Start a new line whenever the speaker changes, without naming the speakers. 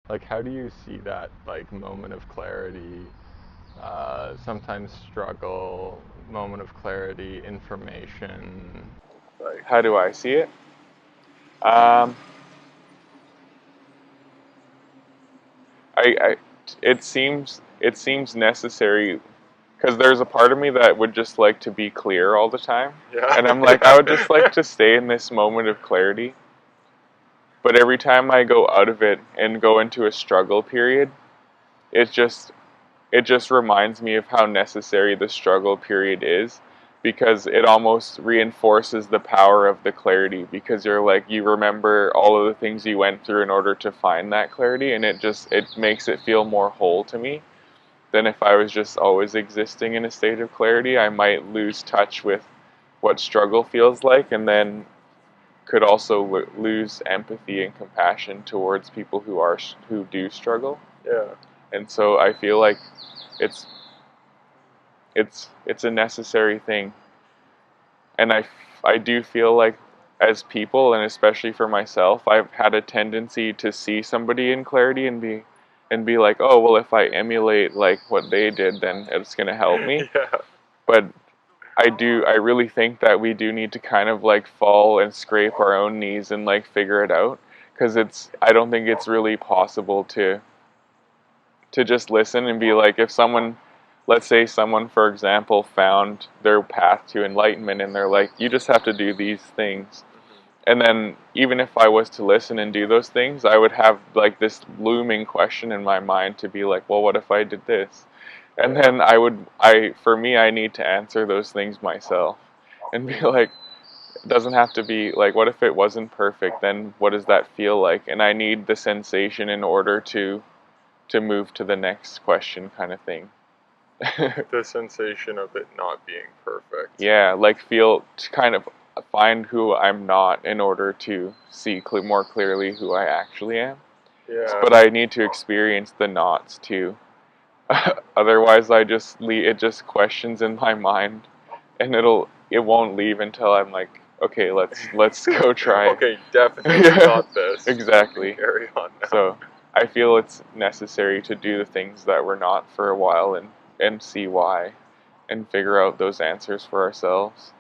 Like, how do you see that, like, moment of clarity, sometimes struggle, moment of clarity, information? Like,
How do I see it? Um, I it seems necessary because there's a part of me that would just like to be clear all the time,
yeah,
and I'm like, I would just like
yeah.
to stay in this moment of clarity. But every time I go out of it and go into a struggle period, it just it just reminds me of how necessary the struggle period is, because it almost reinforces the power of the clarity, because you're like, you remember all of the things you went through in order to find that clarity, and it makes it feel more whole to me than if I was just always existing in a state of clarity. I might lose touch with what struggle feels like, and then could also lose empathy and compassion towards people who do struggle.
Yeah.
And so I feel like it's it's a necessary thing, and I do feel like, as people, and especially for myself, I've had a tendency to see somebody in clarity and be like, oh well, if I emulate like what they did, then it's gonna help me.
Yeah.
But I really think that we do need to kind of like fall and scrape our own knees and like figure it out, because I don't think it's really possible to just listen and be like, if someone, let's say someone, for example, found their path to enlightenment and they're like, you just have to do these things. And then even if I was to listen and do those things, I would have like this looming question in my mind to be like, well, what if I did this? And
Yeah.
then for me, I need to answer those things myself and be like, it doesn't have to be like, what if it wasn't perfect? Then what does that feel like? And I need the sensation in order to move to the next question, kind of thing.
The sensation of it not being perfect.
Yeah, like feel to kind of find who I'm not in order to see more clearly who I actually am.
Yeah.
But I need to experience the nots too. Otherwise, it just questions in my mind, and it won't leave until I'm like, okay, let's go try it.
Okay, definitely
Yeah,
got this. You can
exactly.
carry on now.
So I feel it's necessary to do the things that we're not for a while, and see why, and figure out those answers for ourselves.